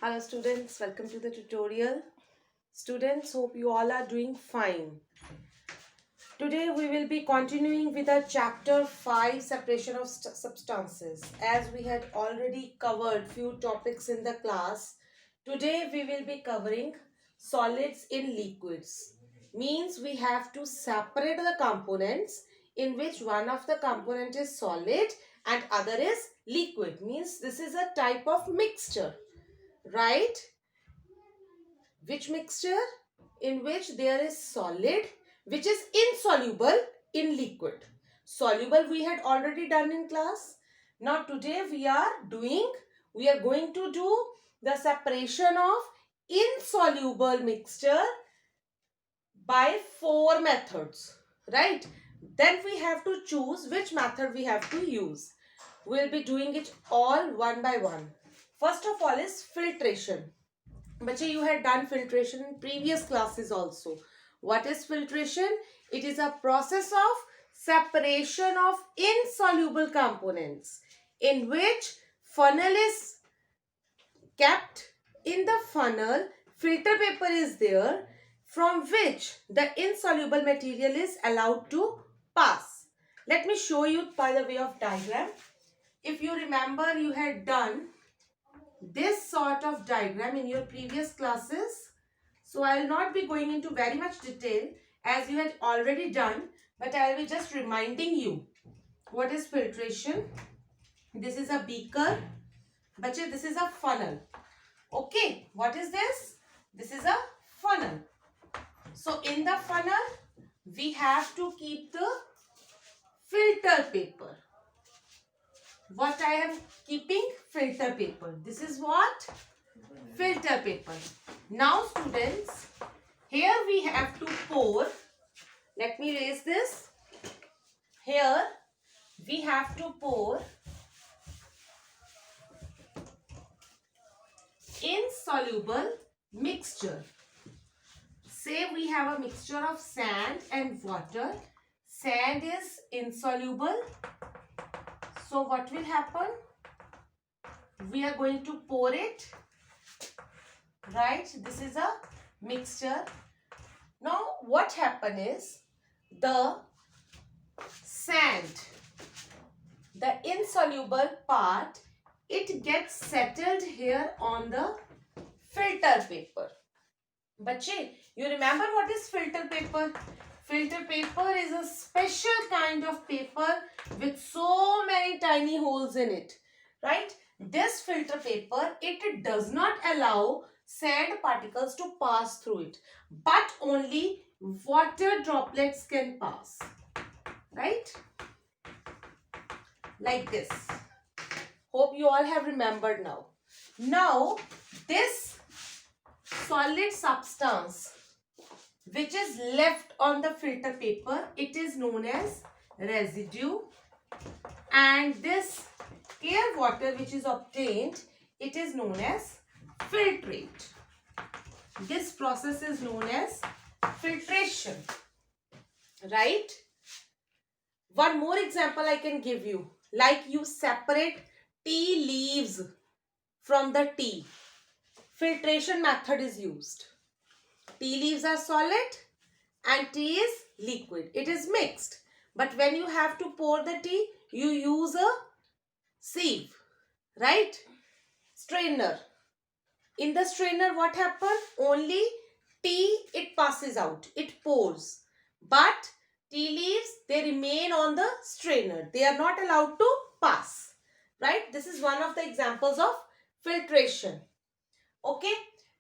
Hello students, welcome to the tutorial. Students, hope you all are doing fine. Today we will be continuing with our chapter 5, separation of substances. As we had already covered few topics in the class, today we will be covering solids in liquids. Means we have to separate the components in which one of the component is solid and other is liquid. Means this is a type of mixture, right? Which mixture? In which there is solid which is insoluble in liquid. Soluble we had already done in class. Now today we are going to do the separation of insoluble mixture by 4 methods, right? Then we have to choose which method we have to use. We'll be doing it all one by one. First of all is filtration. Bache, you had done filtration in previous classes also. What is filtration? It is a process of separation of insoluble components in which funnel is kept. In the funnel, filter paper is there from which the insoluble material is allowed to pass. Let me show you by the way of diagram. If you remember, you had done this sort of diagram in your previous classes. So I will not be going into very much detail as you had already done, but I will be just reminding you what is filtration. This is a beaker. Bache, this is a funnel. Okay, what is this? This is a funnel. So in the funnel, we have to keep the filter paper. What I am keeping? Filter paper. This is what? Filter paper. Now students, here we have to pour. Let me raise this. Here we have to pour insoluble mixture. Say we have a mixture of sand and water. Sand is insoluble. So what will happen? We are going to pour it, right? This is a mixture. Now what happen is the sand, the insoluble part, it gets settled here on the filter paper. Bache, you remember what is filter paper? Filter paper is a special kind of paper with so many tiny holes in it, right? This filter paper, it does not allow sand particles to pass through it, but only water droplets can pass, right? Like this. Hope you all have remembered now. Now, this solid substance which is left on the filter paper, it is known as residue, and this clear water which is obtained, it is known as filtrate. This process is known as filtration, right? One more example I can give you. Like you separate tea leaves from the tea. Filtration method is used. Tea leaves are solid and tea is liquid. It is mixed. But when you have to pour the tea, you use a sieve, right? Strainer. In the strainer, what happens? Only tea, it passes out. It pours. But tea leaves, they remain on the strainer. They are not allowed to pass, right? This is one of the examples of filtration. Okay.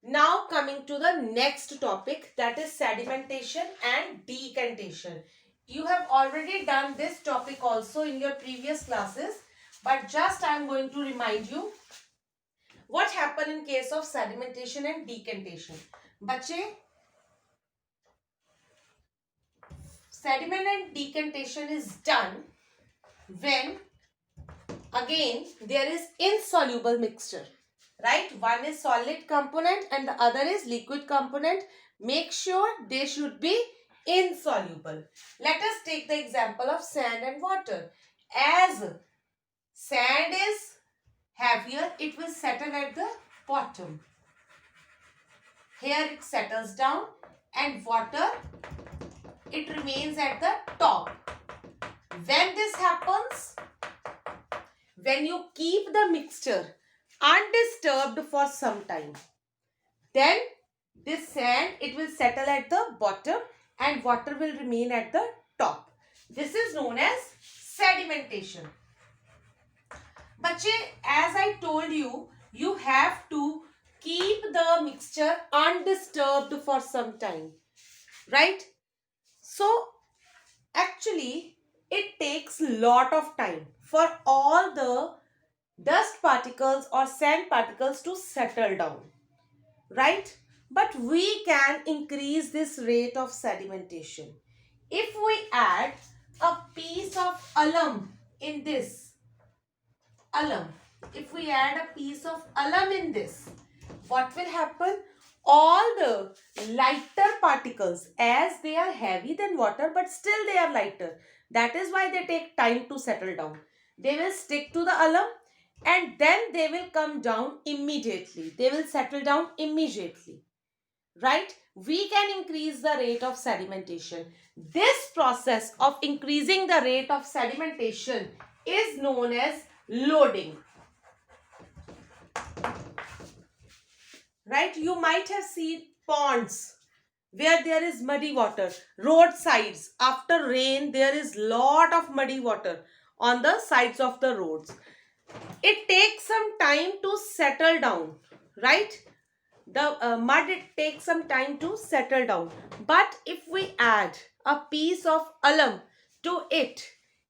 Now coming to the next topic, that is sedimentation and decantation. You have already done this topic also in your previous classes, but just I am going to remind you what happened in case of sedimentation and decantation. Bache, sediment and decantation is done when again there is insoluble mixture. Right? One is solid component and the other is liquid component. Make sure they should be insoluble. Let us take the example of sand and water. As sand is heavier, it will settle at the bottom. Here it settles down and water, it remains at the top. When this happens, when you keep the mixture undisturbed for some time, then this sand, it will settle at the bottom and water will remain at the top. This is known as sedimentation. Bache, as I told you, you have to keep the mixture undisturbed for some time, right? So actually it takes lot of time for all the dust particles or sand particles to settle down, right? But we can increase this rate of sedimentation. If we add a piece of alum in this, alum, if we add a piece of alum in this, what will happen? All the lighter particles, as they are heavy than water but still they are lighter, that is why they take time to settle down. They will stick to the alum and then they will come down immediately. They will settle down immediately, right? We can increase the rate of sedimentation. This process of increasing the rate of sedimentation is known as loading. Right? You might have seen ponds where there is muddy water. Roadsides, after rain, there is lot of muddy water on the sides of the roads. It takes some time to settle down, right? The mud, it takes some time to settle down. But if we add a piece of alum to it,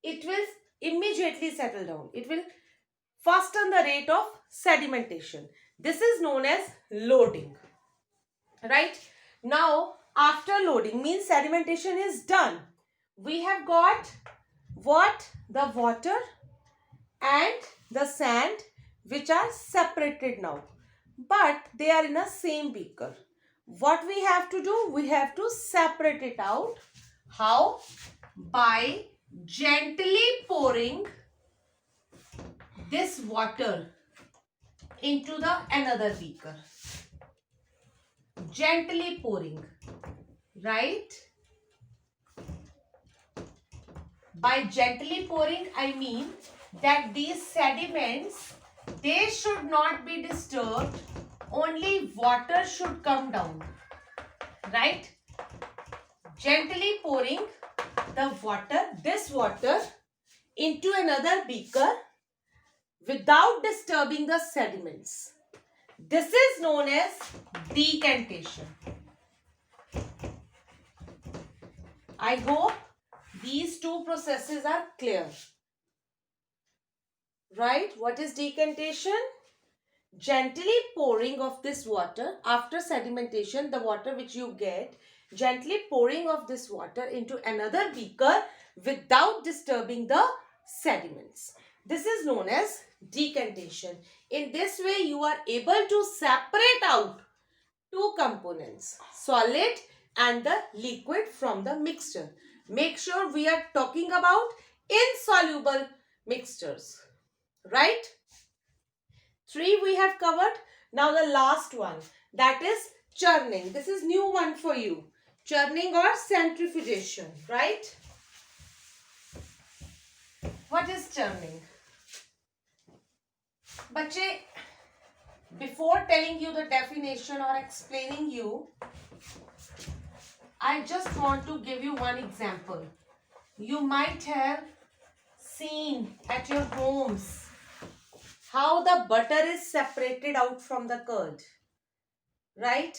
it will immediately settle down. It will fasten the rate of sedimentation. This is known as loading, right? Now, after loading means sedimentation is done. We have got what? The water and the sand, which are separated now, but they are in a same beaker. What we have to do? We have to separate it out. How? By gently pouring this water into the another beaker. Gently pouring, right? By gently pouring, I mean that these sediments, they should not be disturbed. Only water should come down, right? Gently pouring the water, this water, into another beaker without disturbing the sediments. This is known as decantation. I hope these two processes are clear. Right? What is decantation? Gently pouring of this water after sedimentation, the water which you get, gently pouring of this water into another beaker without disturbing the sediments. This is known as decantation. In this way, you are able to separate out two components, solid and the liquid, from the mixture. Make sure we are talking about insoluble mixtures, right? 3 we have covered. Now the last one, that is churning. This is new one for you. Churning or centrifugation, right? What is churning? Bache, before telling you the definition or explaining you, I just want to give you one example. You might have seen at your homes how the butter is separated out from the curd, right?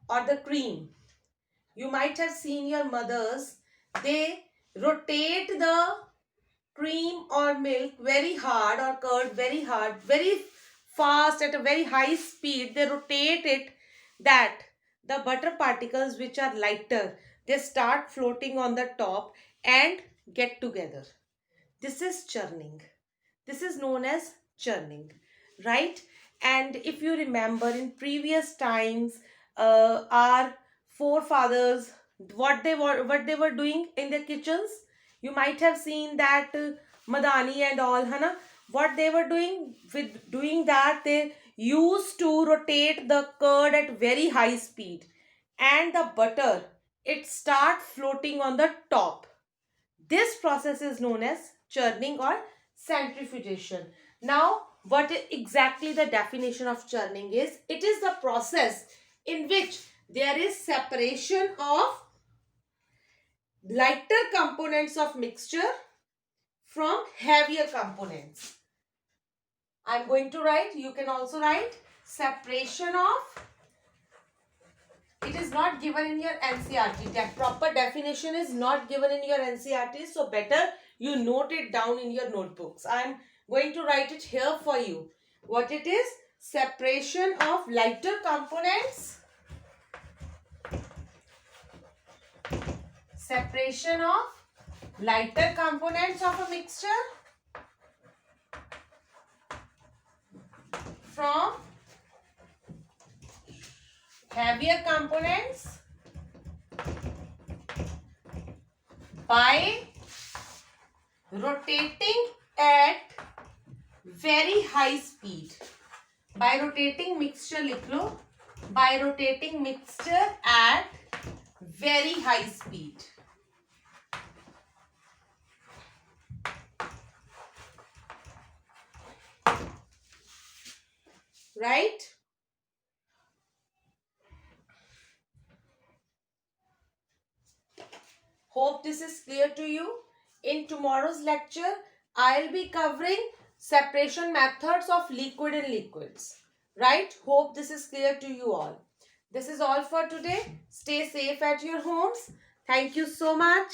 Or the cream. You might have seen your mothers, they rotate the cream or milk very hard, or curd very hard, very fast, at a very high speed. They rotate it that the butter particles which are lighter, they start floating on the top and get together. This is churning. This is known as churning, right? And if you remember, in previous times, our forefathers, what they were doing in their kitchens, you might have seen that madani and all, Hana, what they were doing with doing that, they used to rotate the curd at very high speed, and the butter, it start floating on the top. This process is known as churning or centrifugation. Now, what exactly the definition of churning is? It is the process in which there is separation of lighter components of mixture from heavier components. I'm going to write, you can also write separation of, it is not given in your NCERT. That proper definition is not given in your NCERT, so better you note it down in your notebooks. I'm going to write it here for you. What it is? Separation of lighter components. Separation of lighter components of a mixture from heavier components by rotating at very high speed. By rotating mixture लिख लो. By rotating mixture at very high speed. Right? Hope this is clear to you. In tomorrow's lecture, I'll be covering separation methods of liquid and liquids. Right? Hope this is clear to you all. This is all for today. Stay safe at your homes. Thank you so much.